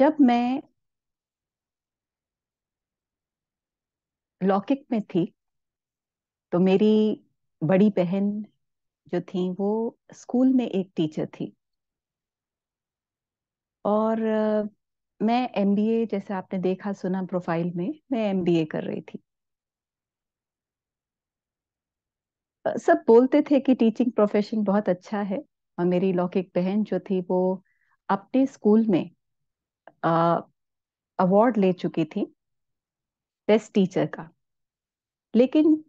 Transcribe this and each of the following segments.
जब मैं लौकिक में थी तो मेरी बड़ी बहन जो थी वो स्कूल में एक टीचर थी। और मैं एमबीए, जैसे आपने देखा सुना प्रोफाइल में, मैं एमबीए कर रही थी। सब बोलते थे कि टीचिंग प्रोफेशन बहुत अच्छा है। और मेरी लौकिक बहन जो थी वो अपने स्कूल में अवार्ड ले चुकी थी बेस्ट टीचर का। लेकिन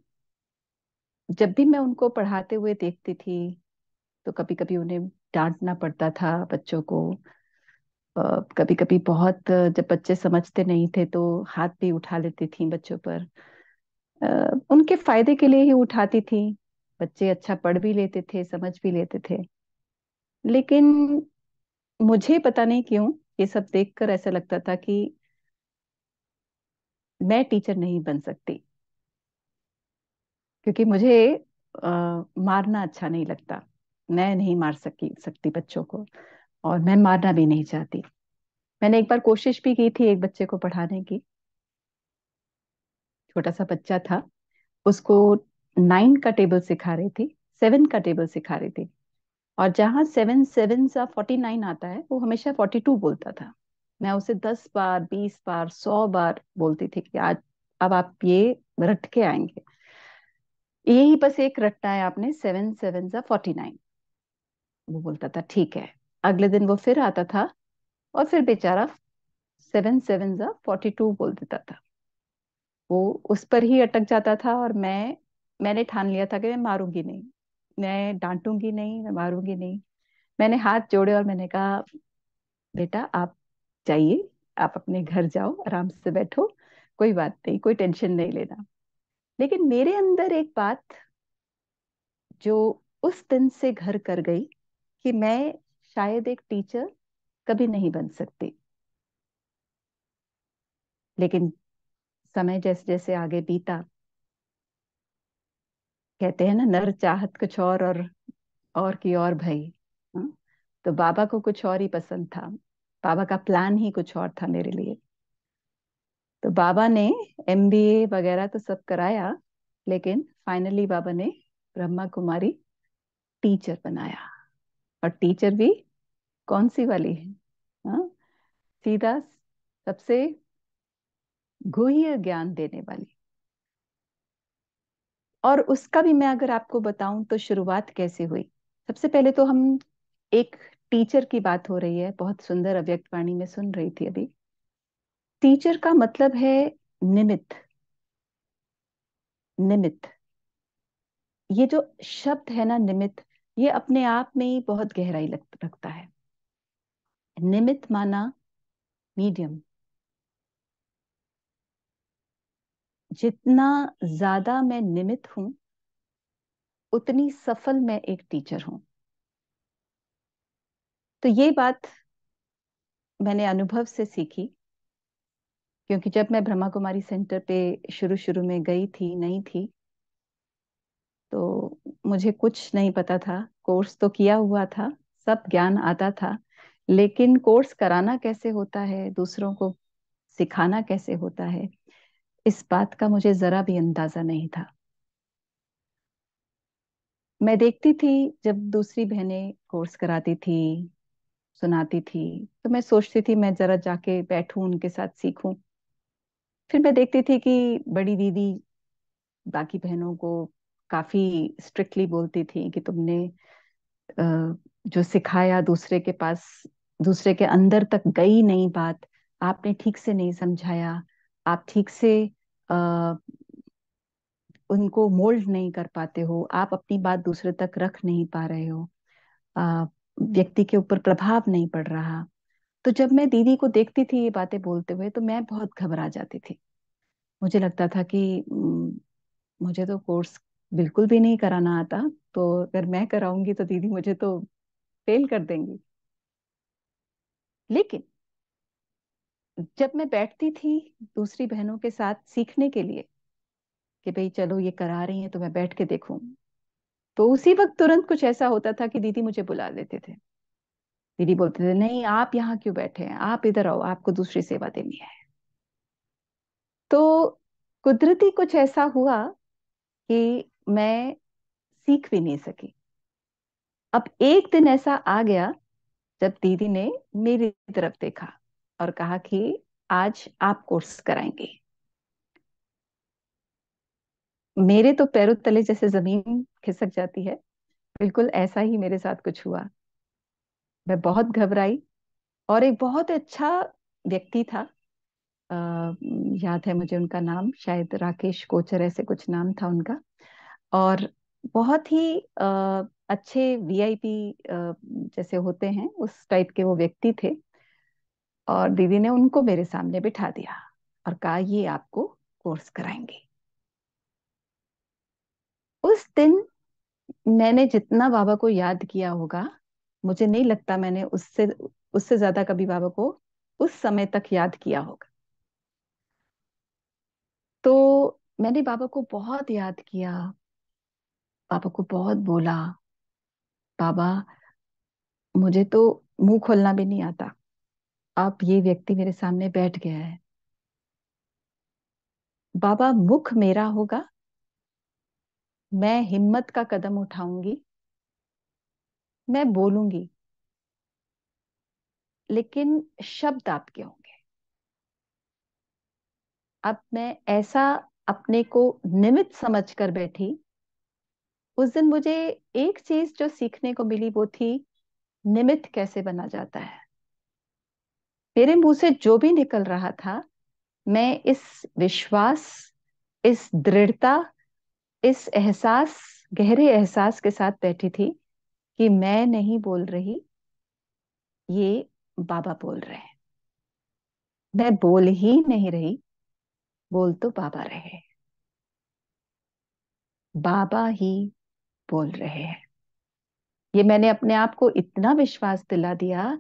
जब भी मैं उनको पढ़ाते हुए देखती थी तो कभी कभी उन्हें डांटना पड़ता था बच्चों को। कभी कभी बहुत जब बच्चे समझते नहीं थे तो हाथ भी उठा लेती थी बच्चों पर। उनके फायदे के लिए ही उठाती थी। बच्चे अच्छा पढ़ भी लेते थे, समझ भी लेते थे। लेकिन मुझे पता नहीं क्यों ये सब देखकर ऐसा लगता था कि मैं टीचर नहीं बन सकती, क्योंकि मुझे मारना अच्छा नहीं लगता। मैं नहीं मार सकती बच्चों को, और मैं मारना भी नहीं चाहती। मैंने एक बार कोशिश भी की थी एक बच्चे को पढ़ाने की। छोटा सा बच्चा था, उसको 9 का टेबल सिखा रही थी, 7 का टेबल सिखा रही थी। और जहां 7 7 सा 49 आता है वो हमेशा 42 बोलता था। मैं उसे 10 बार, 20 बार, 100 बार बोलती थी कि आज अब आप ये रट के आएंगे। यही बस एक रटना है आपने, 7 7 सा 49। वो बोलता था ठीक है। अगले दिन वो फिर आता था और फिर बेचारा 7 7 सा 42 बोल देता था। वो उस पर ही अटक जाता था। और मैंने ठान लिया था कि मैं मारूंगी नहीं, मैं डांटूंगी नहीं, मैं मारूंगी नहीं। मैंने हाथ जोड़े और मैंने कहा, बेटा आप जाइए, आप अपने घर जाओ, आराम से बैठो, कोई बात नहीं, कोई टेंशन नहीं लेना। लेकिन मेरे अंदर एक बात जो उस दिन से घर कर गई कि मैं शायद एक टीचर कभी नहीं बन सकती। लेकिन समय जैसे जैसे आगे बीता, कहते हैं ना, नर चाहत कुछ और की और भई। हाँ? तो बाबा को कुछ और ही पसंद था। बाबा का प्लान ही कुछ और था मेरे लिए। तो बाबा ने एमबीए वगैरह तो सब कराया, लेकिन फाइनली बाबा ने ब्रह्मा कुमारी टीचर बनाया। और टीचर भी कौन सी वाली है? हाँ, सीधा सबसे गुह्य ज्ञान देने वाली। और उसका भी मैं अगर आपको बताऊं तो शुरुआत कैसे हुई। सबसे पहले तो हम एक टीचर की बात हो रही है, बहुत सुंदर अव्यक्तवाणी में सुन रही थी अभी। टीचर का मतलब है निमित्त। निमित्त, ये जो शब्द है ना, निमित्त, ये अपने आप में ही बहुत गहराई रखता है। निमित्त माना मीडियम। जितना ज्यादा मैं निमित्त हूं उतनी सफल मैं एक टीचर हूं। तो ये बात मैंने अनुभव से सीखी। क्योंकि जब मैं ब्रह्मा कुमारी सेंटर पे शुरू शुरू में गई थी, नई थी, तो मुझे कुछ नहीं पता था। कोर्स तो किया हुआ था, सब ज्ञान आता था, लेकिन कोर्स कराना कैसे होता है, दूसरों को सिखाना कैसे होता है, इस बात का मुझे जरा भी अंदाजा नहीं था। मैं देखती थी जब दूसरी बहनें कोर्स कराती थी, सुनाती थी, तो मैं सोचती थी मैं जरा जाके बैठूं उनके साथ सीखूं। फिर मैं देखती थी कि बड़ी दीदी बाकी बहनों को काफी स्ट्रिक्टली बोलती थी कि तुमने जो सिखाया दूसरे के पास, दूसरे के अंदर तक गई नहीं बात, आपने ठीक से नहीं समझाया, आप ठीक से आ, उनको मोल्ड नहीं कर पाते हो, आप अपनी बात दूसरे तक रख नहीं पा रहे हो, आ, व्यक्ति के ऊपर प्रभाव नहीं पड़ रहा। तो जब मैं दीदी को देखती थी ये बातें बोलते हुए तो मैं बहुत घबरा जाती थी। मुझे लगता था कि मुझे तो कोर्स बिल्कुल भी नहीं कराना आता, तो अगर मैं कराऊंगी तो दीदी मुझे तो फेल कर देंगी। लेकिन जब मैं बैठती थी दूसरी बहनों के साथ सीखने के लिए कि भाई चलो ये करा रही हैं तो मैं बैठ के देखूं, तो उसी वक्त तुरंत कुछ ऐसा होता था कि दीदी मुझे बुला लेते थे। दीदी बोलते थे, नहीं आप यहाँ क्यों बैठे हैं, आप इधर आओ, आपको दूसरी सेवा देनी है। तो कुदरती कुछ ऐसा हुआ कि मैं सीख भी नहीं सकी। अब एक दिन ऐसा आ गया जब दीदी ने मेरी तरफ देखा और कहा कि आज आप कोर्स कराएंगे। मेरे तो पैरों तले जैसे जमीन खिसक जाती है, बिल्कुल ऐसा ही मेरे साथ कुछ हुआ। मैं बहुत घबराई। और एक बहुत अच्छा व्यक्ति था, अ, याद है मुझे उनका नाम, शायद राकेश कोचर ऐसे कुछ नाम था उनका। और बहुत ही अच्छे वीआईपी जैसे होते हैं उस टाइप के वो व्यक्ति थे। और दीदी ने उनको मेरे सामने बिठा दिया और कहा ये आपको कोर्स कराएंगे। उस दिन मैंने जितना बाबा को याद किया होगा, मुझे नहीं लगता मैंने उससे उससे ज्यादा कभी बाबा को उस समय तक याद किया होगा। तो मैंने बाबा को बहुत याद किया, पापा को बहुत बोला, बाबा मुझे तो मुंह खोलना भी नहीं आता, अब ये व्यक्ति मेरे सामने बैठ गया है। बाबा मुख मेरा होगा, मैं हिम्मत का कदम उठाऊंगी, मैं बोलूंगी, लेकिन शब्द आपके होंगे। अब मैं ऐसा अपने को निमित्त समझ कर बैठी। उस दिन मुझे एक चीज जो सीखने को मिली वो थी, निमित्त कैसे बना जाता है। मेरे मुंह से जो भी निकल रहा था, मैं इस विश्वास, इस दृढ़ता, इस एहसास, गहरे एहसास के साथ बैठी थी कि मैं नहीं बोल रही, ये बाबा बोल रहे हैं। मैं बोल ही नहीं रही, बोल तो बाबा रहे, बाबा ही बोल रहे हैं। ये मैंने अपने आप को इतना विश्वास दिला दिया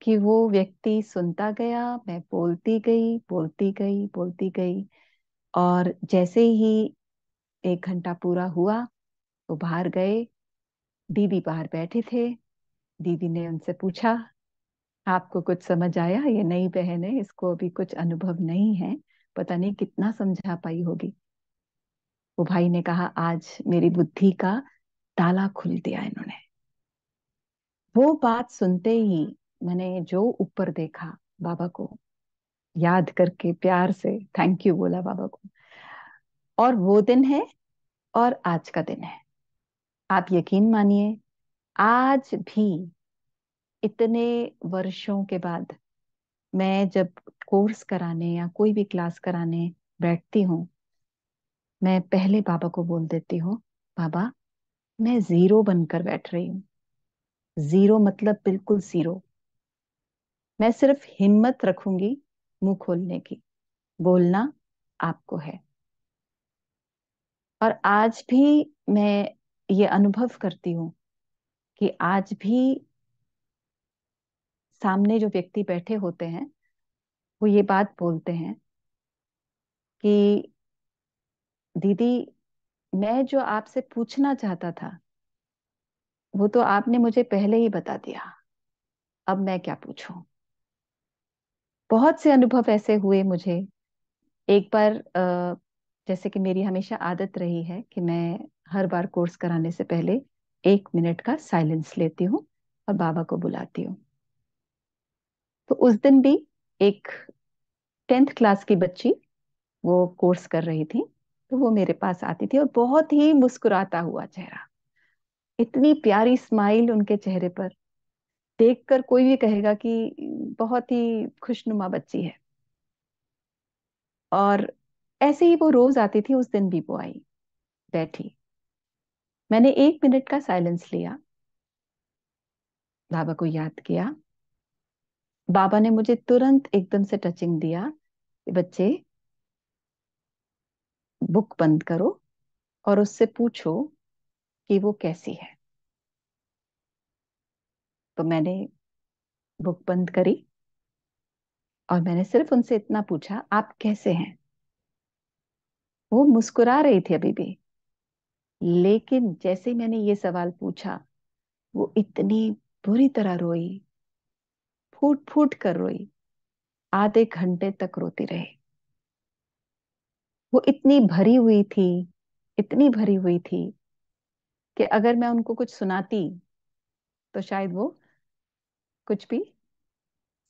कि वो व्यक्ति सुनता गया, मैं बोलती गई, बोलती गई, बोलती गई। और जैसे ही 1 घंटा पूरा हुआ, वो बाहर गए। दीदी बाहर बैठे थे। दीदी ने उनसे पूछा, आपको कुछ समझ आया? ये नई बहन है, इसको अभी कुछ अनुभव नहीं है, पता नहीं कितना समझा पाई होगी। वो भाई ने कहा, आज मेरी बुद्धि का ताला खुल दिया इन्होंने। वो बात सुनते ही मैंने जो ऊपर देखा, बाबा को याद करके प्यार से थैंक यू बोला बाबा को। और वो दिन है और आज का दिन है। आप यकीन मानिए, आज भी इतने वर्षों के बाद मैं जब कोर्स कराने या कोई भी क्लास कराने बैठती हूँ, मैं पहले बाबा को बोल देती हूँ, बाबा मैं जीरो बनकर बैठ रही हूँ। जीरो मतलब बिल्कुल जीरो। मैं सिर्फ हिम्मत रखूंगी मुंह खोलने की, बोलना आपको है। और आज भी मैं ये अनुभव करती हूँ कि आज भी सामने जो व्यक्ति बैठे होते हैं, वो ये बात बोलते हैं कि दीदी, मैं जो आपसे पूछना चाहता था वो तो आपने मुझे पहले ही बता दिया, अब मैं क्या पूछूं। बहुत से अनुभव ऐसे हुए मुझे। एक बार जैसे कि मेरी हमेशा आदत रही है कि मैं हर बार कोर्स कराने से पहले 1 मिनट का साइलेंस लेती हूँ और बाबा को बुलाती हूँ। तो उस दिन भी एक 10th क्लास की बच्ची वो कोर्स कर रही थी। तो वो मेरे पास आती थी और बहुत ही मुस्कुराता हुआ चेहरा, इतनी प्यारी स्माइल उनके चेहरे पर, देखकर कोई भी कहेगा कि बहुत ही खुशनुमा बच्ची है। और ऐसे ही वो रोज आती थी, उस दिन भी वो आई, बैठी। मैंने 1 मिनट का साइलेंस लिया, बाबा को याद किया। बाबा ने मुझे तुरंत एकदम से टचिंग दिया कि बच्चे, बुक बंद करो और उससे पूछो कि वो कैसी है। तो मैंने बुक बंद करी और मैंने सिर्फ उनसे इतना पूछा, आप कैसे हैं। वो मुस्कुरा रही थी अभी भी, लेकिन जैसे ही मैंने ये सवाल पूछा, वो इतनी बुरी तरह रोई, फूट फूट कर रोई, आधे घंटे तक रोती रही। वो इतनी भरी हुई थी, इतनी भरी हुई थी कि अगर मैं उनको कुछ सुनाती तो शायद वो कुछ भी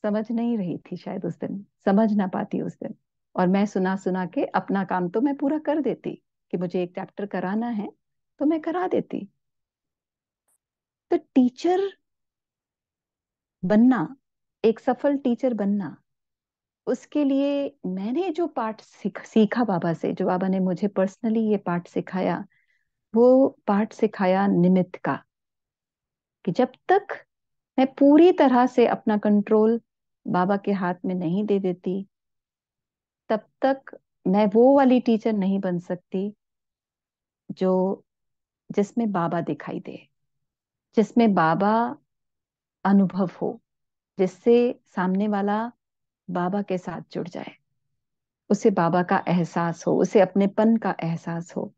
समझ नहीं रही थी, शायद उस दिन समझ ना पाती उस दिन। और मैं सुना सुना के अपना काम तो मैं पूरा कर देती, कि मुझे एक चैप्टर कराना है तो मैं करा देती। तो टीचर बनना, एक सफल टीचर बनना, उसके लिए मैंने जो पाठ सीखा बाबा से, जो बाबा ने मुझे पर्सनली ये पाठ सिखाया, वो पाठ सिखाया निमित्त का। कि जब तक मैं पूरी तरह से अपना कंट्रोल बाबा के हाथ में नहीं दे देती, तब तक मैं वो वाली टीचर नहीं बन सकती जो जिसमें बाबा दिखाई दे, जिसमें बाबा अनुभव हो, जिससे सामने वाला बाबा के साथ जुड़ जाए, उसे बाबा का एहसास हो, उसे अपनेपन का एहसास हो।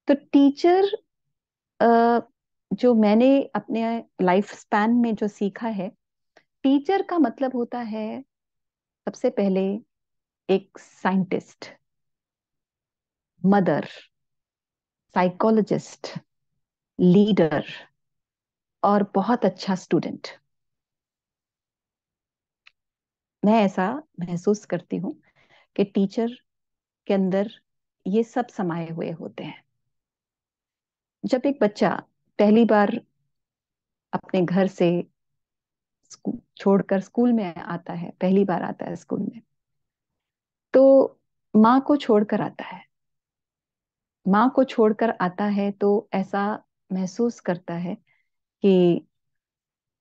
तो टीचर, जो मैंने अपने लाइफ स्पैन में जो सीखा है, टीचर का मतलब होता है सबसे पहले एक साइंटिस्ट, मदर, साइकोलॉजिस्ट, लीडर और बहुत अच्छा स्टूडेंट। मैं ऐसा महसूस करती हूँ कि टीचर के अंदर ये सब समाये हुए होते हैं। जब एक बच्चा पहली बार अपने घर से छोड़कर स्कूल में आता है, पहली बार आता है स्कूल में, तो माँ को छोड़कर आता है। माँ को छोड़कर आता है तो ऐसा महसूस करता है कि,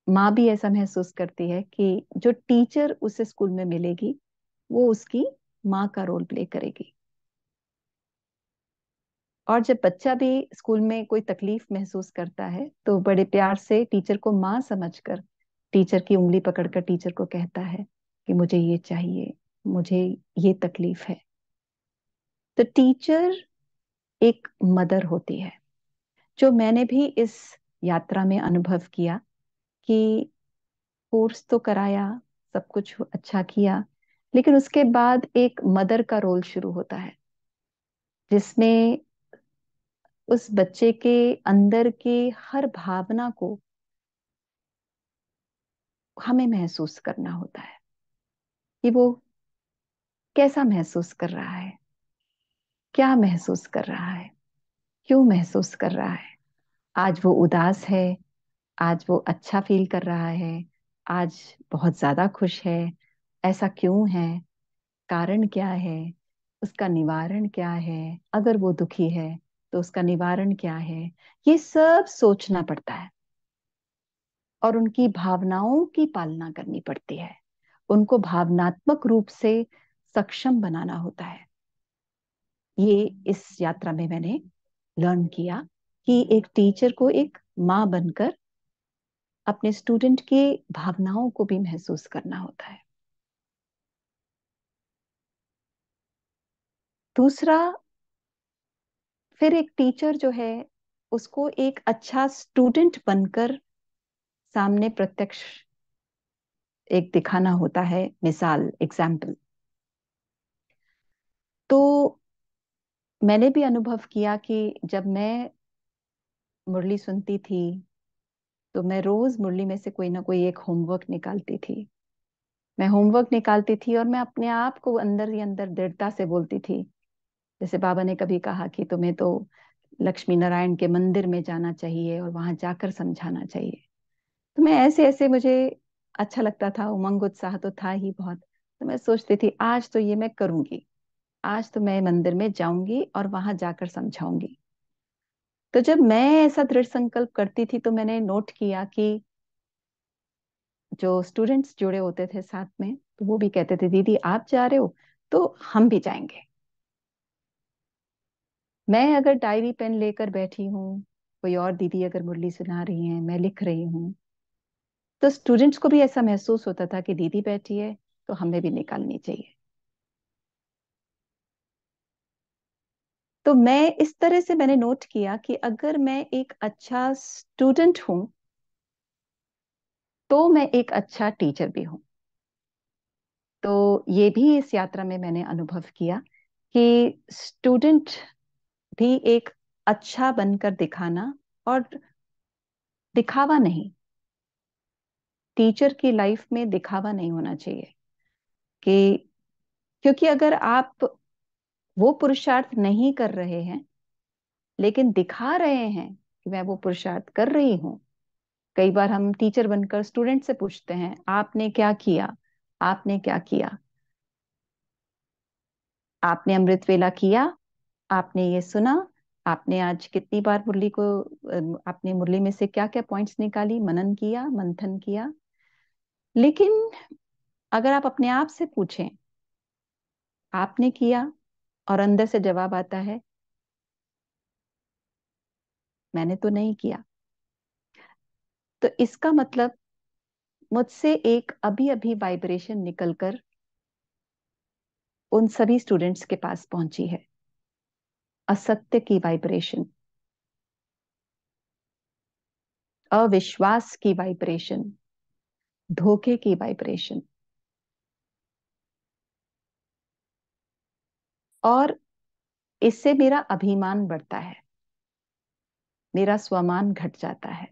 माँ भी ऐसा महसूस करती है कि जो टीचर उसे स्कूल में मिलेगी वो उसकी माँ का रोल प्ले करेगी। और जब बच्चा भी स्कूल में कोई तकलीफ महसूस करता है तो बड़े प्यार से टीचर को माँ समझकर, टीचर की उंगली पकड़कर टीचर को कहता है कि मुझे ये चाहिए, मुझे ये तकलीफ है। तो टीचर एक मदर होती है, जो मैंने भी इस यात्रा में अनुभव किया। कि कोर्स तो कराया, सब कुछ अच्छा किया, लेकिन उसके बाद एक मदर का रोल शुरू होता है, जिसमें उस बच्चे के अंदर के हर भावना को हमें महसूस करना होता है कि वो कैसा महसूस कर रहा है, क्या महसूस कर रहा है, क्यों महसूस कर रहा है। आज वो उदास है, आज वो अच्छा फील कर रहा है, आज बहुत ज्यादा खुश है, ऐसा क्यों है, कारण क्या है, उसका निवारण क्या है। अगर वो दुखी है तो उसका निवारण क्या है, ये सब सोचना पड़ता है। और उनकी भावनाओं की पालना करनी पड़ती है, उनको भावनात्मक रूप से सक्षम बनाना होता है। ये इस यात्रा में मैंने लर्न किया कि एक टीचर को एक माँ बनकर अपने स्टूडेंट की भावनाओं को भी महसूस करना होता है। दूसरा, फिर एक टीचर जो है, उसको एक अच्छा स्टूडेंट बनकर सामने प्रत्यक्ष एक दिखाना होता है, मिसाल, एग्जाम्पल। तो मैंने भी अनुभव किया कि जब मैं मुरली सुनती थी तो मैं रोज मुरली में से कोई ना कोई एक होमवर्क निकालती थी। मैं होमवर्क निकालती थी और मैं अपने आप को अंदर ही अंदर दृढ़ता से बोलती थी। जैसे बाबा ने कभी कहा कि तुम्हें तो लक्ष्मी नारायण के मंदिर में जाना चाहिए और वहां जाकर समझाना चाहिए। तो मैं ऐसे ऐसे, मुझे अच्छा लगता था, उमंग उत्साह तो था ही बहुत। तो मैं सोचती थी आज तो ये मैं करूंगी, आज तो मैं मंदिर में जाऊंगी और वहां जाकर समझाऊंगी। तो जब मैं ऐसा दृढ़ संकल्प करती थी तो मैंने नोट किया कि जो स्टूडेंट्स जुड़े होते थे साथ में, तो वो भी कहते थे दीदी आप जा रहे हो तो हम भी जाएंगे। मैं अगर डायरी पेन लेकर बैठी हूँ, कोई और दीदी अगर मुरली सुना रही हैं, मैं लिख रही हूँ, तो स्टूडेंट्स को भी ऐसा महसूस होता था कि दीदी बैठी है तो हमें भी निकालनी चाहिए। तो मैं इस तरह से मैंने नोट किया कि अगर मैं एक अच्छा स्टूडेंट हूं तो मैं एक अच्छा टीचर भी हूँ। तो ये भी इस यात्रा में मैंने अनुभव किया कि स्टूडेंट भी एक अच्छा बनकर दिखाना, और दिखावा नहीं, टीचर की लाइफ में दिखावा नहीं होना चाहिए। कि क्योंकि अगर आप वो पुरुषार्थ नहीं कर रहे हैं लेकिन दिखा रहे हैं कि मैं वो पुरुषार्थ कर रही हूँ। कई बार हम टीचर बनकर स्टूडेंट से पूछते हैं, आपने क्या किया, आपने क्या किया, आपने अमृत वेला किया, आपने ये सुना, आपने आज कितनी बार मुरली को आपने मुरली में से क्या क्या पॉइंट्स निकाली, मनन किया, मंथन किया। लेकिन अगर आप अपने आप से पूछें, आपने किया, और अंदर से जवाब आता है मैंने तो नहीं किया, तो इसका मतलब मुझसे एक अभी अभी वाइब्रेशन निकलकर उन सभी स्टूडेंट्स के पास पहुंची है। असत्य की वाइब्रेशन, अविश्वास की वाइब्रेशन, धोखे की वाइब्रेशन। और इससे मेरा अभिमान बढ़ता है, मेरा स्वमान घट जाता है,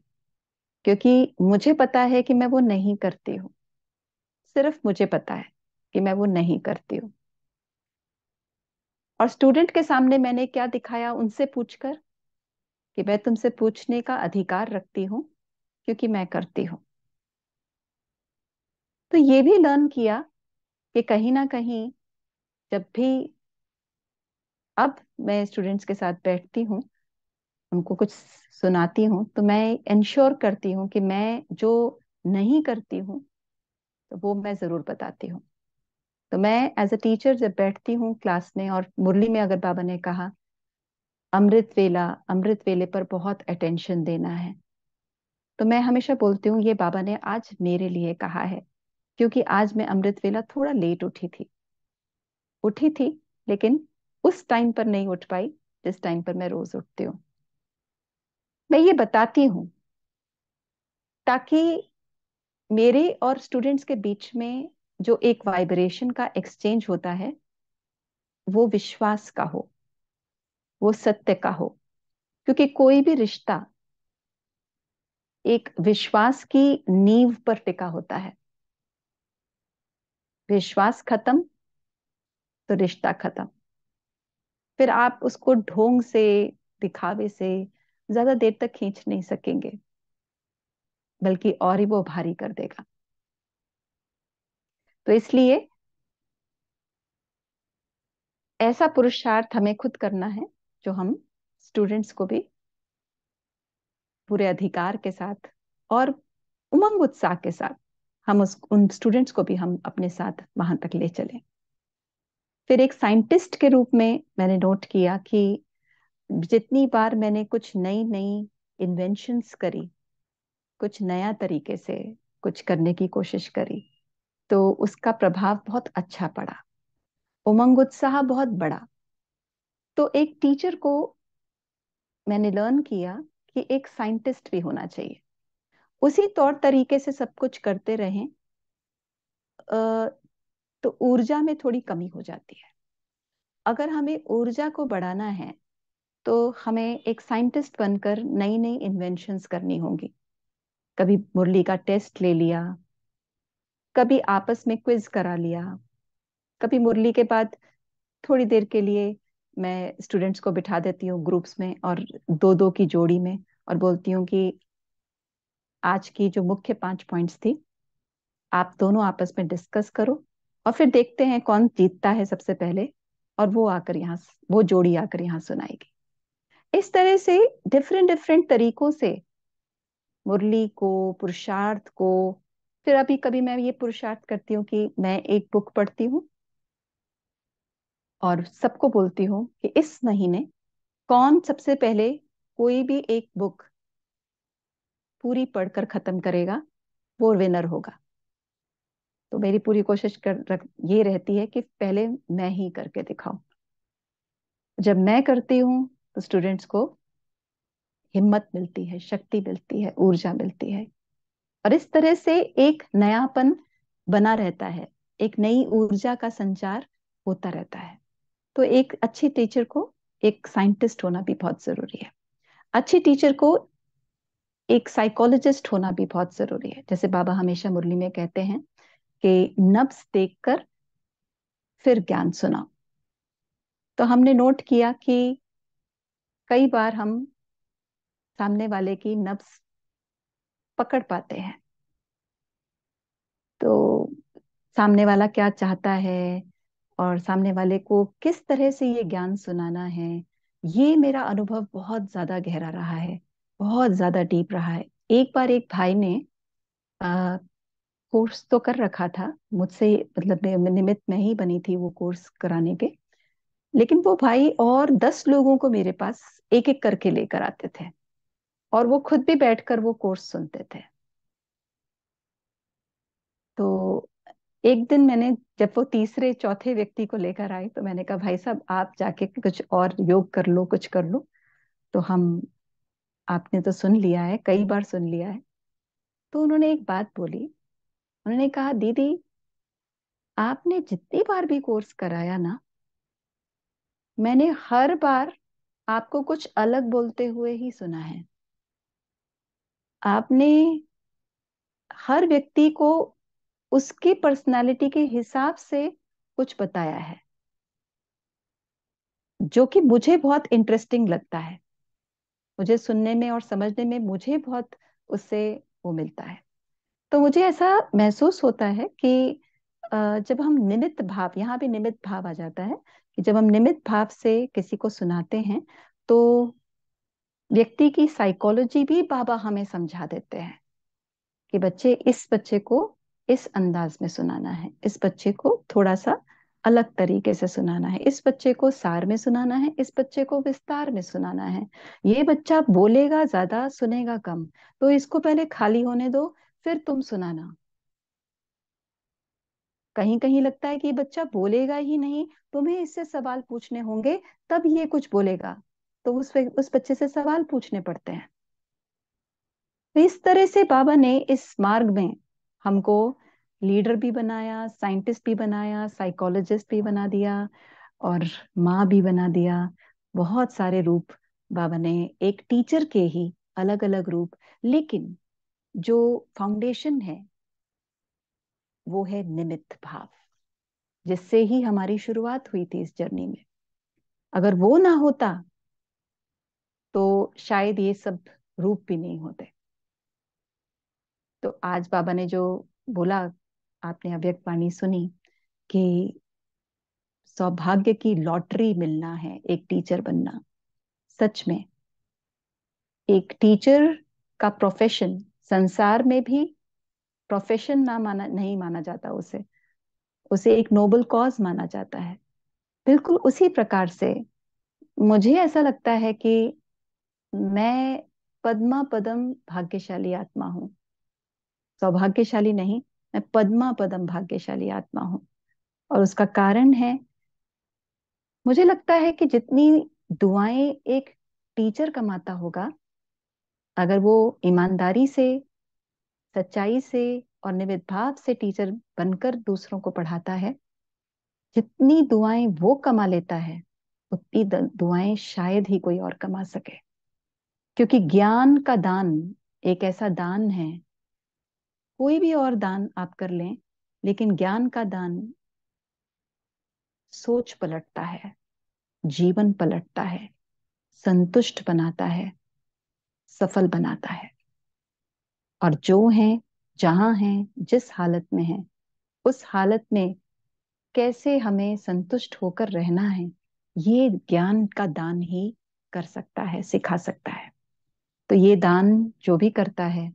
क्योंकि मुझे पता है कि मैं वो नहीं करती हूँ। सिर्फ मुझे पता है कि मैं वो नहीं करती हूँ। और स्टूडेंट के सामने मैंने क्या दिखाया उनसे पूछकर, कि मैं तुमसे पूछने का अधिकार रखती हूँ क्योंकि मैं करती हूँ। तो ये भी लर्न किया कि कहीं ना कहीं जब भी अब मैं स्टूडेंट्स के साथ बैठती हूँ, उनको कुछ सुनाती हूँ, तो मैं इंश्योर करती हूँ कि मैं जो नहीं करती हूँ तो वो मैं जरूर बताती हूँ। तो मैं एज अ टीचर जब बैठती हूँ क्लास में, और मुरली में अगर बाबा ने कहा अमृत वेला, अमृत वेले पर बहुत अटेंशन देना है, तो मैं हमेशा बोलती हूँ ये बाबा ने आज मेरे लिए कहा है। क्योंकि आज मैं अमृत वेला थोड़ा लेट उठी थी, लेकिन उस टाइम पर नहीं उठ पाई जिस टाइम पर मैं रोज उठती हूँ। मैं ये बताती हूँ ताकि मेरे और स्टूडेंट्स के बीच में जो एक वाइब्रेशन का एक्सचेंज होता है वो विश्वास का हो, वो सत्य का हो। क्योंकि कोई भी रिश्ता एक विश्वास की नींव पर टिका होता है। विश्वास खत्म तो रिश्ता खत्म। फिर आप उसको ढोंग से, दिखावे से ज्यादा देर तक खींच नहीं सकेंगे, बल्कि और ही वो भारी कर देगा। तो इसलिए ऐसा पुरुषार्थ हमें खुद करना है जो हम स्टूडेंट्स को भी पूरे अधिकार के साथ और उमंग उत्साह के साथ हम उस उन स्टूडेंट्स को भी हम अपने साथ वहां तक ले चलें। फिर एक साइंटिस्ट के रूप में मैंने नोट किया कि जितनी बार मैंने कुछ नई नई इन्वेंशंस करी, कुछ नया तरीके से कुछ करने की कोशिश करी, तो उसका प्रभाव बहुत अच्छा पड़ा, उमंग उत्साह बहुत बड़ा। तो एक टीचर को मैंने लर्न किया कि एक साइंटिस्ट भी होना चाहिए। उसी तौर तरीके से सब कुछ करते रहें तो ऊर्जा में थोड़ी कमी हो जाती है। अगर हमें ऊर्जा को बढ़ाना है तो हमें एक साइंटिस्ट बनकर नई नई इन्वेंशंस करनी होंगी। कभी मुरली का टेस्ट ले लिया, कभी आपस में क्विज करा लिया, कभी मुरली के बाद थोड़ी देर के लिए मैं स्टूडेंट्स को बिठा देती हूँ ग्रुप्स में, और दो दो की जोड़ी में, और बोलती हूँ कि आज की जो मुख्य 5 पॉइंट्स थी आप दोनों आपस में डिस्कस करो, और फिर देखते हैं कौन जीतता है सबसे पहले, और वो जोड़ी आकर यहाँ सुनाएगी। इस तरह से डिफरेंट डिफरेंट तरीकों से मुरली को, पुरुषार्थ को। फिर अभी कभी मैं ये पुरुषार्थ करती हूँ कि मैं एक बुक पढ़ती हूँ और सबको बोलती हूँ कि इस महीने कौन सबसे पहले कोई भी एक बुक पूरी पढ़कर खत्म करेगा वो विनर होगा। तो मेरी पूरी कोशिश ये रहती है कि पहले मैं ही करके दिखाऊं। जब मैं करती हूँ तो स्टूडेंट्स को हिम्मत मिलती है, शक्ति मिलती है, ऊर्जा मिलती है, और इस तरह से एक नयापन बना रहता है, एक नई ऊर्जा का संचार होता रहता है। तो एक अच्छी टीचर को एक साइंटिस्ट होना भी बहुत जरूरी है। अच्छी टीचर को एक साइकोलॉजिस्ट होना भी बहुत जरूरी है। जैसे बाबा हमेशा मुरली में कहते हैं कि नब्ज देखकर फिर ज्ञान सुनाओ। तो हमने नोट किया कि कई बार हम सामने वाले की नब्ज पकड़ पाते हैं। तो सामने वाला क्या चाहता है और सामने वाले को किस तरह से ये ज्ञान सुनाना है, ये मेरा अनुभव बहुत ज्यादा गहरा रहा है, बहुत ज्यादा डीप रहा है। एक बार एक भाई ने आ, कोर्स तो कर रखा था मुझसे, मतलब निमित्त में ही बनी थी वो कोर्स कराने के। लेकिन वो भाई और 10 लोगों को मेरे पास एक एक करके लेकर आते थे, और वो खुद भी बैठकर वो कोर्स सुनते थे। तो एक दिन मैंने, जब वो तीसरे चौथे व्यक्ति को लेकर आए, तो मैंने कहा भाई साहब आप जाके कुछ और योग कर लो, कुछ कर लो। तो हम, आपने तो सुन लिया है, कई बार सुन लिया है। तो उन्होंने एक बात बोली। उन्होंने कहा दीदी, आपने जितनी बार भी कोर्स कराया ना, मैंने हर बार आपको कुछ अलग बोलते हुए ही सुना है। आपने हर व्यक्ति को उसकी पर्सनालिटी के हिसाब से कुछ बताया है, जो कि मुझे बहुत इंटरेस्टिंग लगता है। मुझे सुनने में और समझने में मुझे बहुत उससे वो मिलता है। तो मुझे ऐसा महसूस होता है कि जब हम निमित्त भाव, यहाँ भी निमित्त भाव आ जाता है, कि जब हम निमित्त भाव से किसी को सुनाते हैं, तो व्यक्ति की साइकोलॉजी भी बाबा हमें समझा देते हैं कि बच्चे, इस बच्चे को इस अंदाज में सुनाना है, इस बच्चे को थोड़ा सा अलग तरीके से सुनाना है, इस बच्चे को सार में सुनाना है, इस बच्चे को विस्तार में सुनाना है। ये बच्चा बोलेगा ज्यादा, सुनेगा कम, तो इसको पहले खाली होने दो, फिर तुम सुनाना। कहीं कहीं लगता है कि ये बच्चा बोलेगा ही नहीं, तुम्हें इससे सवाल पूछने होंगे, तब ये कुछ बोलेगा। तो उस बच्चे से सवाल पूछने पड़ते हैं। तो इस तरह से बाबा ने इस मार्ग में हमको लीडर भी बनाया, साइंटिस्ट भी बनाया, साइकोलॉजिस्ट भी बना दिया, और माँ भी बना दिया। बहुत सारे रूप बाबा ने, एक टीचर के ही अलग अलग रूप। लेकिन जो फाउंडेशन है वो है निमित्त भाव, जिससे ही हमारी शुरुआत हुई थी इस जर्नी में। अगर वो ना होता तो शायद ये सब रूप भी नहीं होते। तो आज बाबा ने जो बोला, आपने अव्यक्त वाणी सुनी कि सौभाग्य की लॉटरी मिलना है एक टीचर बनना। सच में एक टीचर का प्रोफेशन संसार में भी प्रोफेशन ना माना, नहीं माना जाता उसे। उसे एक नोबल कॉज माना जाता है। बिल्कुल उसी प्रकार से मुझे ऐसा लगता है कि मैं पद्मा पदम भाग्यशाली आत्मा हूँ। सौभाग्यशाली नहीं, मैं पद्मा पदम भाग्यशाली आत्मा हूँ। और उसका कारण है, मुझे लगता है कि जितनी दुआएं एक टीचर कमाता होगा, अगर वो ईमानदारी से, सच्चाई से और निविद भाव से टीचर बनकर दूसरों को पढ़ाता है, जितनी दुआएं वो कमा लेता है, उतनी दुआएं शायद ही कोई और कमा सके। क्योंकि ज्ञान का दान एक ऐसा दान है, कोई भी और दान आप कर लें, लेकिन ज्ञान का दान सोच पलटता है, जीवन पलटता है, संतुष्ट बनाता है, सफल बनाता है। और जो है, जहां है, जिस हालत में है, उस हालत में कैसे हमें संतुष्ट होकर रहना है, ये ज्ञान का दान ही कर सकता है, सिखा सकता है। तो ये दान जो भी करता है,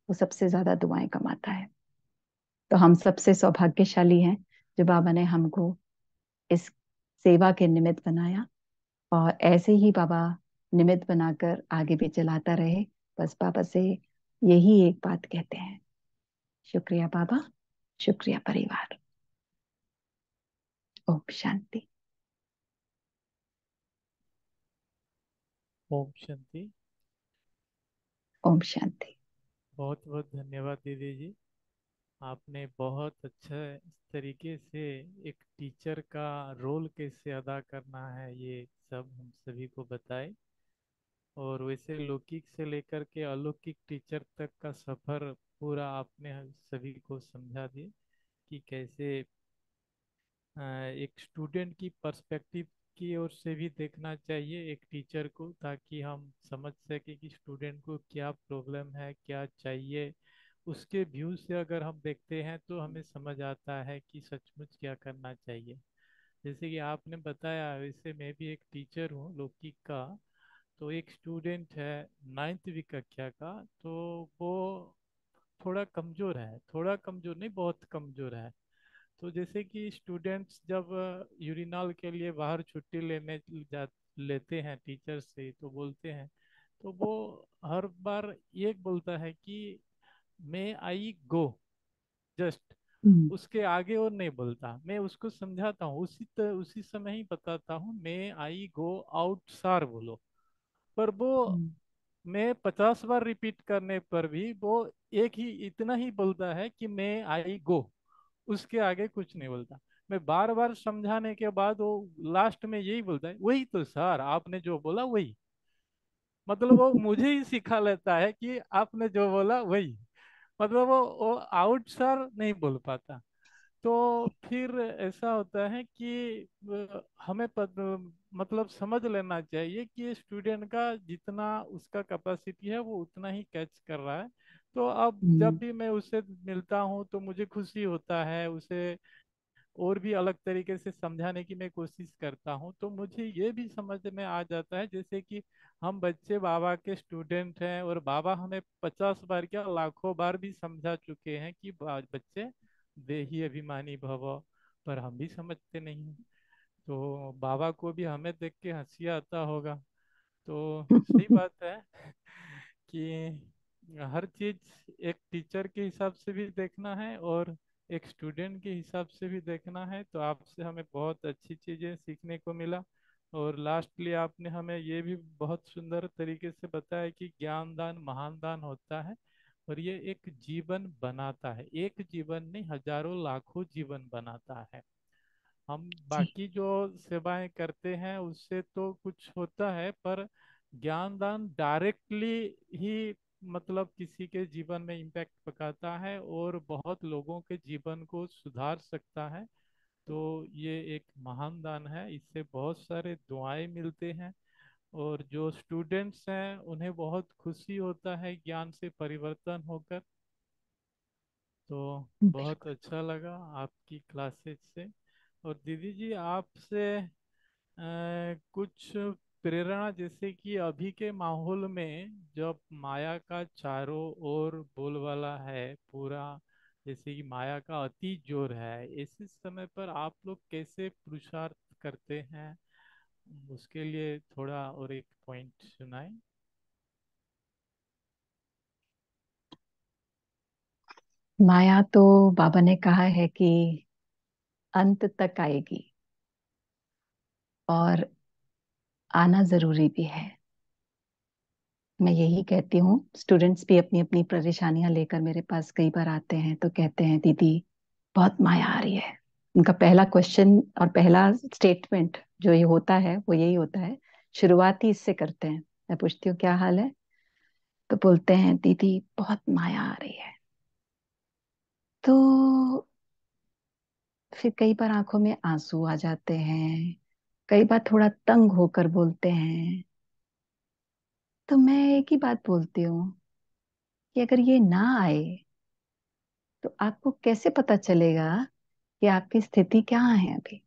वो सबसे ज्यादा दुआएं कमाता है। तो हम सबसे सौभाग्यशाली हैं जो बाबा ने हमको इस सेवा के निमित्त बनाया। और ऐसे ही बाबा निमित्त बनाकर आगे भी चलाता रहे। बस बाबा से यही एक बात कहते हैं, शुक्रिया बाबा, शुक्रिया परिवार। ओम शांति। ओम शांति। ओम शांति। बहुत बहुत धन्यवाद दीदी जी। आपने बहुत अच्छा तरीके से एक टीचर का रोल कैसे अदा करना है ये सब हम सभी को बताए। और वैसे लौकिक से लेकर के अलौकिक टीचर तक का सफर पूरा आपने हम सभी को समझा दिए कि कैसे एक स्टूडेंट की पर्सपेक्टिव की ओर से भी देखना चाहिए एक टीचर को, ताकि हम समझ सके कि स्टूडेंट को क्या प्रॉब्लम है, क्या चाहिए। उसके व्यू से अगर हम देखते हैं तो हमें समझ आता है कि सचमुच क्या करना चाहिए। जैसे कि आपने बताया, वैसे मैं भी एक टीचर हूँ लौकिक का। तो एक स्टूडेंट है 9वीं कक्षा का, तो वो थोड़ा कमज़ोर है, थोड़ा कमज़ोर नहीं बहुत कमज़ोर है। तो जैसे कि स्टूडेंट्स जब यूरिनल के लिए बाहर छुट्टी जा लेते हैं टीचर से तो बोलते हैं, तो वो हर बार ये बोलता है कि मे आई गो, जस्ट हम्म। उसके आगे और नहीं बोलता। मैं उसको समझाता हूँ, उसी समय ही बताता हूँ मे आई गो आउट सार बोलो। पर वो हम्म। मैं 50 बार रिपीट करने पर भी वो एक ही इतना ही बोलता है कि मैं आई गो, उसके आगे कुछ नहीं बोलता। मैं बार बार समझाने के बाद वो लास्ट में यही बोलता है, वही तो सर आपने जो बोला वही। मतलब वो मुझे ही सिखा लेता है कि आपने जो बोला वही। मतलब वो आउट सर नहीं बोल पाता। तो फिर ऐसा होता है कि हमें मतलब समझ लेना चाहिए कि स्टूडेंट का जितना उसका कैपेसिटी है वो उतना ही कैच कर रहा है। तो अब जब हम्म। भी मैं उससे मिलता हूँ तो मुझे खुशी होता है उसे और भी अलग तरीके से समझाने की मैं कोशिश करता हूँ। तो मुझे ये भी समझ में आ जाता है जैसे कि हम बच्चे बाबा के स्टूडेंट हैं, और बाबा हमें 50 बार क्या लाखों बार भी समझा चुके हैं कि बच्चे देही अभिमानी भव, पर हम भी समझते नहीं हैं। तो बाबा को भी हमें देख के हंसी आता होगा। तो सही बात है कि हर चीज एक टीचर के हिसाब से भी देखना है और एक स्टूडेंट के हिसाब से भी देखना है। तो आपसे हमें बहुत अच्छी चीजें सीखने को मिला। और लास्टली आपने हमें ये भी बहुत सुंदर तरीके से बताया कि ज्ञान दान महान दान होता है, और ये एक जीवन बनाता है, एक जीवन नहीं हजारों लाखों जीवन बनाता है। हम जी। बाकी जो सेवाएं करते हैं उससे तो कुछ होता है, पर ज्ञान दान डायरेक्टली ही मतलब किसी के जीवन में इम्पैक्ट पकाता है और बहुत लोगों के जीवन को सुधार सकता है। तो ये एक महान दान है, इससे बहुत सारे दुआएं मिलते हैं। और जो स्टूडेंट्स हैं उन्हें बहुत खुशी होता है ज्ञान से परिवर्तन होकर। तो बहुत बिल्कुल। अच्छा लगा आपकी क्लासेस से। और दीदी जी आपसे कुछ प्रेरणा, जैसे कि अभी के माहौल में जब माया का चारों ओर बोलबाला है पूरा, जैसे कि माया का अति जोर है, ऐसे समय पर आप लोग कैसे पुरुषार्थ करते हैं, उसके लिए थोड़ा और एक पॉइंट सुनाएं। माया तो बाबा ने कहा है कि अंत तक आएगी, और आना जरूरी भी है। मैं यही कहती हूँ, स्टूडेंट्स भी अपनी अपनी परेशानियां लेकर मेरे पास कई बार आते हैं तो कहते हैं दीदी बहुत माया आ रही है। उनका पहला क्वेश्चन और पहला स्टेटमेंट जो ये होता है वो यही होता है। शुरुआत ही इससे करते हैं। मैं पूछती हूँ क्या हाल है, तो बोलते हैं दीदी बहुत माया आ रही है। तो फिर कई बार आंखों में आंसू आ जाते हैं, कई बार थोड़ा तंग होकर बोलते हैं। तो मैं एक ही बात बोलती हूँ कि अगर ये ना आए तो आपको कैसे पता चलेगा कि आपकी स्थिति क्या है अभी।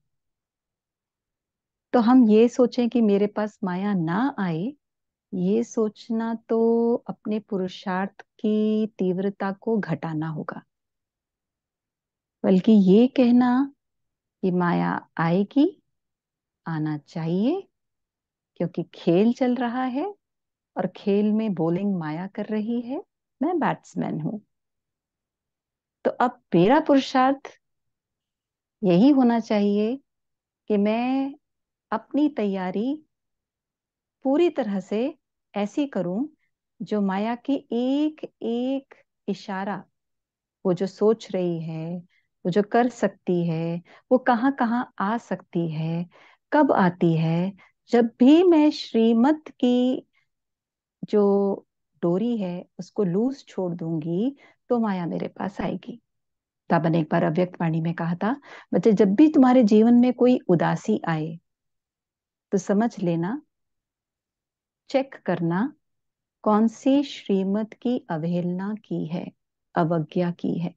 तो हम ये सोचें कि मेरे पास माया ना आए, ये सोचना तो अपने पुरुषार्थ की तीव्रता को घटाना होगा। बल्कि ये कहना कि माया आएगी, आना चाहिए, क्योंकि खेल चल रहा है और खेल में बॉलिंग माया कर रही है। मैं बैट्समैन हूं, तो अब मेरा पुरुषार्थ यही होना चाहिए कि मैं अपनी तैयारी पूरी तरह से ऐसी करूं जो माया की एक एक इशारा, वो जो सोच रही है, वो जो कर सकती है, वो कहाँ कहाँ आ सकती है, कब आती है। जब भी मैं श्रीमत की जो डोरी है उसको लूज छोड़ दूंगी, तो माया मेरे पास आएगी। बाबा ने एक बार अव्यक्त वाणी में कहा था, बच्चे जब भी तुम्हारे जीवन में कोई उदासी आए तो समझ लेना, चेक करना कौन सी श्रीमत की अवहेलना की है, अवज्ञा की है।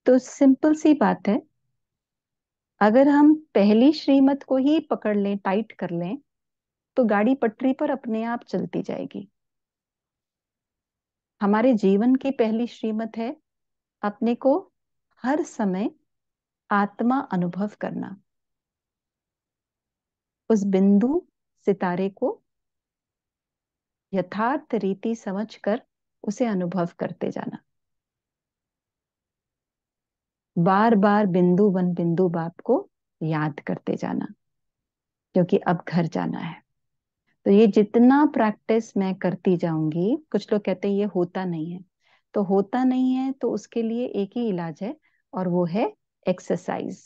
तो सिंपल सी बात है, अगर हम पहली श्रीमत को ही पकड़ लें, टाइट कर लें, तो गाड़ी पटरी पर अपने आप चलती जाएगी। हमारे जीवन की पहली श्रीमत है अपने को हर समय आत्मा अनुभव करना, उस बिंदु सितारे को यथार्थ रीति समझकर उसे अनुभव करते जाना। बार बार बिंदु बन बिंदु बाप को याद करते जाना, क्योंकि अब घर जाना है। तो ये जितना प्रैक्टिस मैं करती जाऊंगी, कुछ लोग कहते हैं ये होता नहीं है, तो होता नहीं है तो उसके लिए एक ही इलाज है, और वो है एक्सरसाइज।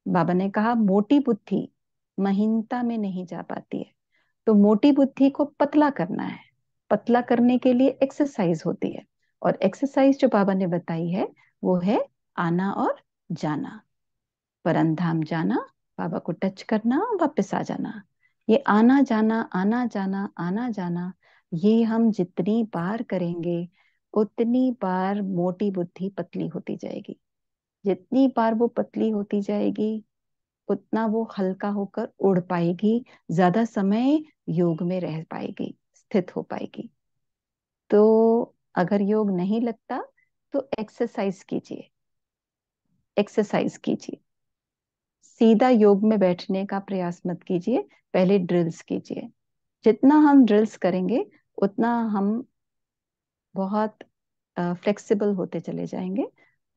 बाबा ने कहा मोटी बुद्धि महीनता में नहीं जा पाती है, तो मोटी बुद्धि को पतला करना है। पतला करने के लिए एक्सरसाइज होती है, और एक्सरसाइज जो बाबा ने बताई है वो है आना और जाना। परंधाम जाना, बाबा को टच करना, वापस आ जाना। ये आना जाना आना जाना आना जाना, ये हम जितनी बार करेंगे उतनी बार मोटी बुद्धि पतली होती जाएगी। जितनी बार वो पतली होती जाएगी उतना वो हल्का होकर उड़ पाएगी, ज्यादा समय योग में रह पाएगी, स्थित हो पाएगी। तो अगर योग नहीं लगता तो एक्सरसाइज कीजिए, एक्सरसाइज कीजिए। सीधा योग में बैठने का प्रयास मत कीजिए, पहले ड्रिल्स कीजिए। जितना हम ड्रिल्स करेंगे उतना हम बहुत फ्लेक्सिबल होते चले जाएंगे,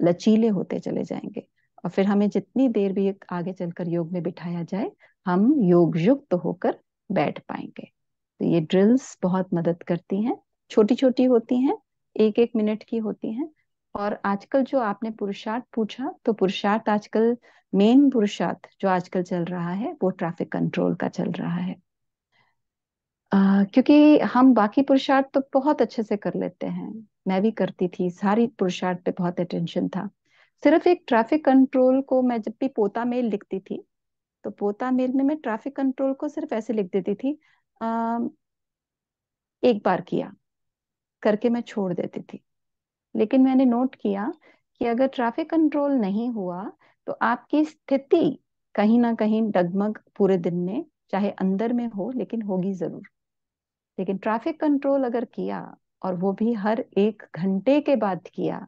लचीले होते चले जाएंगे। और फिर हमें जितनी देर भी आगे चलकर योग में बिठाया जाए, हम योग युक्त होकर बैठ पाएंगे। तो ये ड्रिल्स बहुत मदद करती हैं। छोटी छोटी होती हैं, एक एक मिनट की होती हैं। और आजकल जो आपने पुरुषार्थ पूछा, तो पुरुषार्थ आजकल, मेन पुरुषार्थ जो आजकल चल रहा है वो ट्रैफिक कंट्रोल का चल रहा है। क्योंकि हम बाकी पुरुषार्थ तो बहुत अच्छे से कर लेते हैं, मैं भी करती थी, सारी पुरुषार्थ पे बहुत अटेंशन था। सिर्फ एक ट्रैफिक कंट्रोल को मैं जब भी पोता मेल लिखती थी, तो पोता मेल में मैं ट्रैफिक कंट्रोल को सिर्फ ऐसे लिख देती थी, आ, एक बार किया करके मैं छोड़ देती थी। लेकिन मैंने नोट किया कि अगर ट्रैफिक कंट्रोल नहीं हुआ तो आपकी स्थिति कहीं ना कहीं डगमग पूरे दिन में, चाहे अंदर में हो लेकिन होगी जरूर। लेकिन ट्रैफिक कंट्रोल अगर किया, और वो भी हर 1 घंटे के बाद किया,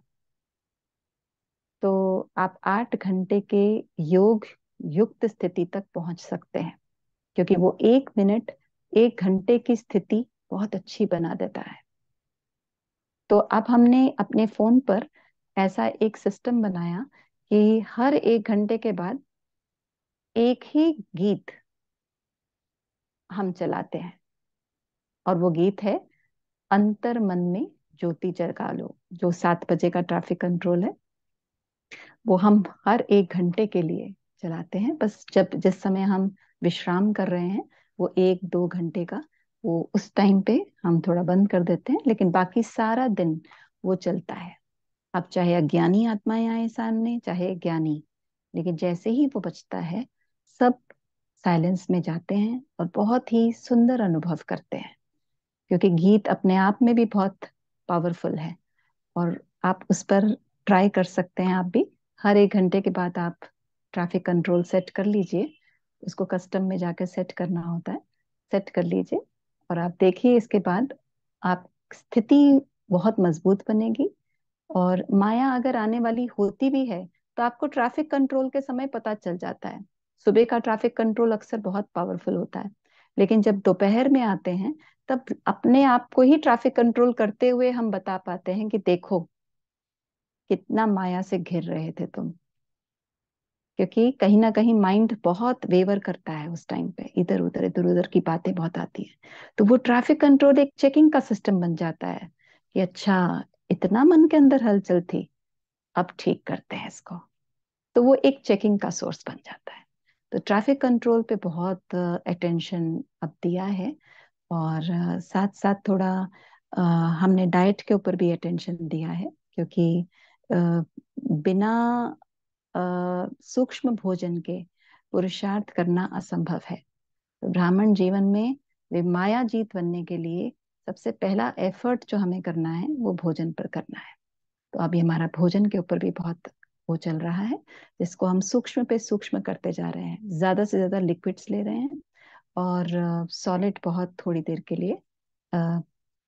तो आप 8 घंटे के योग युक्त स्थिति तक पहुंच सकते हैं। क्योंकि वो 1 मिनट 1 घंटे की स्थिति बहुत अच्छी बना देता है। तो अब हमने अपने फोन पर ऐसा एक सिस्टम बनाया कि हर 1 घंटे के बाद एक ही गीत हम चलाते हैं, और वो गीत है अंतर मन में ज्योति जगा लो। जो 7 बजे का ट्रैफिक कंट्रोल है, वो हम हर 1 घंटे के लिए चलाते हैं। बस जब जिस समय हम विश्राम कर रहे हैं, वो 1-2 घंटे का, वो उस टाइम पे हम थोड़ा बंद कर देते हैं, लेकिन बाकी सारा दिन वो चलता है। अब चाहे अज्ञानी आत्माएं आए सामने, चाहे ज्ञानी, लेकिन जैसे ही वो बचता है, सब साइलेंस में जाते हैं और बहुत ही सुंदर अनुभव करते हैं। क्योंकि गीत अपने आप में भी बहुत पावरफुल है, और आप उस पर ट्राई कर सकते हैं। आप भी हर 1 घंटे के बाद आप ट्रैफिक कंट्रोल सेट कर लीजिए। उसको कस्टम में जाकर सेट करना होता है, सेट कर लीजिए। और आप देखिए इसके बाद आप स्थिति बहुत मजबूत बनेगी। और माया अगर आने वाली होती भी है, तो आपको ट्रैफिक कंट्रोल के समय पता चल जाता है। सुबह का ट्रैफिक कंट्रोल अक्सर बहुत पावरफुल होता है, लेकिन जब दोपहर में आते हैं, तब अपने आप को ही ट्रैफिक कंट्रोल करते हुए हम बता पाते हैं कि देखो कितना माया से घिर रहे थे तुम, क्योंकि कहीं ना कहीं माइंड बहुत वेवर करता है उस टाइम पे, इधर उधर की बातें बहुत आती है। तो वो ट्रैफिक कंट्रोल एक चेकिंग का सिस्टम बन जाता है कि अच्छा, इतना मन के अंदर हलचल थी, अब ठीक करते हैं इसको। तो वो एक चेकिंग का सोर्स बन जाता है। तो ट्रैफिक कंट्रोल पे बहुत अटेंशन अब दिया है। और साथ साथ थोड़ा अ, हमने डाइट के ऊपर भी अटेंशन दिया है, क्योंकि अ, बिना सूक्ष्म भोजन के पुरुषार्थ करना असंभव है। तो ब्राह्मण जीवन में वे माया जीत बनने के लिए सबसे पहला एफर्ट जो हमें करना है वो भोजन पर करना है। तो अभी हमारा भोजन के ऊपर भी बहुत वो चल रहा है, जिसको हम सूक्ष्म पे सूक्ष्म करते जा रहे हैं। ज्यादा से ज्यादा लिक्विड्स ले रहे हैं, और सॉलिड बहुत थोड़ी देर के लिए, अ,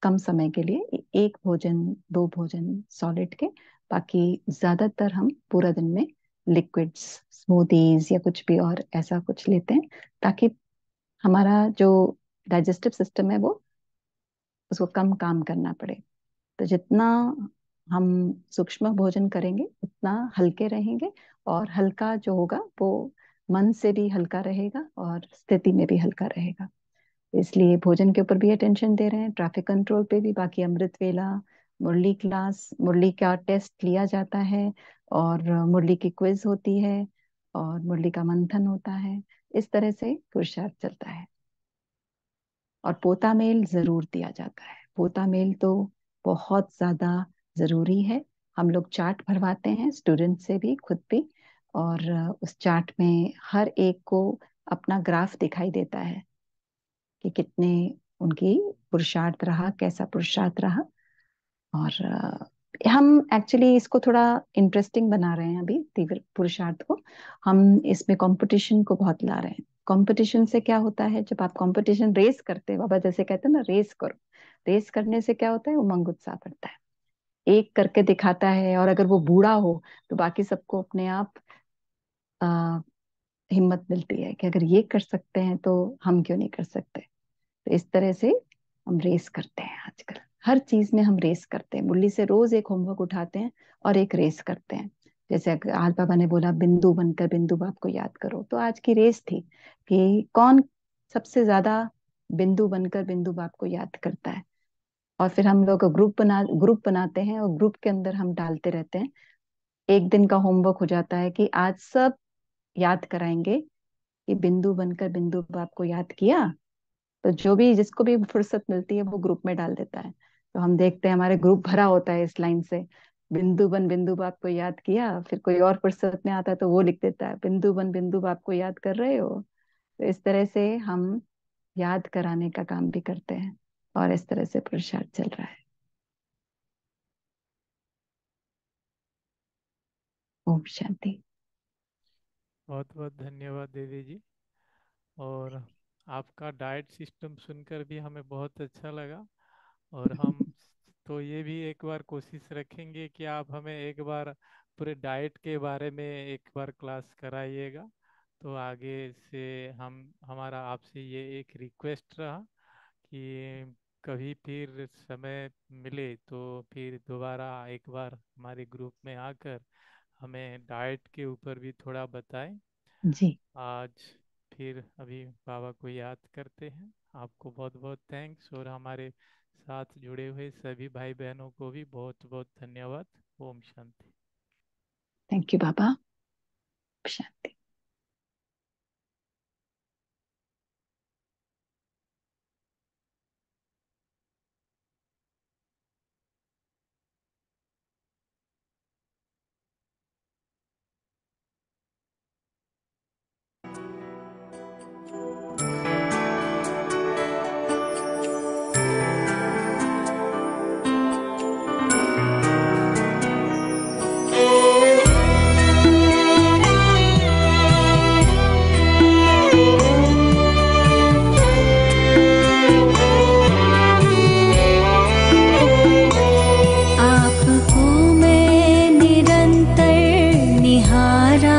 कम समय के लिए, एक भोजन दो भोजन सॉलिड के, बाकी ज्यादातर हम पूरा दिन में लिक्विड्स, स्मूदीज या कुछ भी और ऐसा कुछ लेते हैं, ताकि हमारा जो डाइजेस्टिव सिस्टम है वो, उसको कम काम करना पड़े। तो जितना हम सूक्ष्म भोजन करेंगे उतना हल्के रहेंगे, और हल्का जो होगा वो मन से भी हल्का रहेगा और स्थिति में भी हल्का रहेगा। इसलिए भोजन के ऊपर भी अटेंशन दे रहे हैं, ट्रैफिक कंट्रोल पे भी। बाकी अमृत वेला, मुरली क्लास, मुरली का टेस्ट लिया जाता है, और मुरली की क्विज होती है, और मुरली का मंथन होता है। इस तरह से पुरुषार्थ चलता है। और पोता मेल जरूर दिया जाता है। पोता मेल तो बहुत ज्यादा जरूरी है। हम लोग चार्ट भरवाते हैं स्टूडेंट से भी, खुद भी। और उस चार्ट में हर एक को अपना ग्राफ दिखाई देता है कि कितने उनकी पुरुषार्थ रहा, कैसा पुरुषार्थ रहा। और हम एक्चुअली इसको थोड़ा इंटरेस्टिंग बना रहे हैं अभी, तीव्र पुरुषार्थ को। हम इसमें कंपटीशन को बहुत ला रहे हैं। कंपटीशन से क्या होता है, जब आप कंपटीशन रेस करते हैं, बाबा जैसे कहते हैं ना, रेस करो। रेस करने से क्या होता है, उमंग उत्साह बढ़ता है। एक करके दिखाता है, और अगर वो बूढ़ा हो तो बाकी सबको अपने आप आ, हिम्मत मिलती है कि अगर ये कर सकते हैं तो हम क्यों नहीं कर सकते। तो इस तरह से हम रेस करते हैं आजकल। हर चीज में हम रेस करते हैं। मुरली से रोज एक होमवर्क उठाते हैं और एक रेस करते हैं। जैसे आज बाबा ने बोला बिंदु बनकर बिंदु बाप को याद करो, तो आज की रेस थी कि कौन सबसे ज्यादा बिंदु बनकर बिंदु बाप को याद करता है। और फिर हम लोग ग्रुप बनाते हैं, और ग्रुप के अंदर हम डालते रहते हैं। एक दिन का होमवर्क हो जाता है कि आज सब याद कराएंगे कि बिंदु बनकर बिंदु बाप को याद किया। तो जो भी जिसको भी फुर्सत मिलती है वो ग्रुप में डाल देता है। तो हम देखते हैं हमारे ग्रुप भरा होता है इस लाइन से, बिंदु बन बिंदु बाप को याद किया। फिर कोई और फुर्सत में आता है तो वो लिख देता है, बिंदु बन बिंदु बाप को याद कर रहे हो। तो इस तरह से हम याद कराने का काम भी करते हैं, और इस तरह से पुरुषार्थ चल रहा है। ओम शांति। बहुत बहुत धन्यवाद दीदी जी। और आपका डाइट सिस्टम सुनकर भी हमें बहुत अच्छा लगा। और हम तो ये भी एक बार कोशिश रखेंगे कि आप हमें एक बार पूरे डाइट के बारे में एक बार क्लास कराइएगा। तो आगे से हम हमारा आपसे ये एक रिक्वेस्ट रहा कि कभी फिर समय मिले तो फिर दोबारा एक बार हमारे ग्रुप में आकर हमें डाइट के ऊपर भी थोड़ा बताएं। जी। आज फिर अभी बाबा को याद करते हैं। आपको बहुत बहुत थैंक्स, और हमारे साथ जुड़े हुए सभी भाई बहनों को भी बहुत बहुत धन्यवाद। ओम शांति। थैंक यू बाबा। शांति। आपको मैं निरंतर निहारा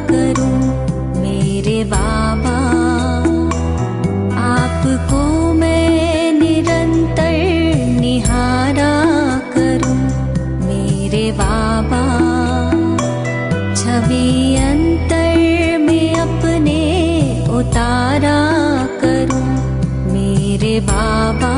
करूं मेरे बाबा। आपको मैं निरंतर निहारा करूं मेरे बाबा। छवि अंतर उतारा करूं मेरे बाबा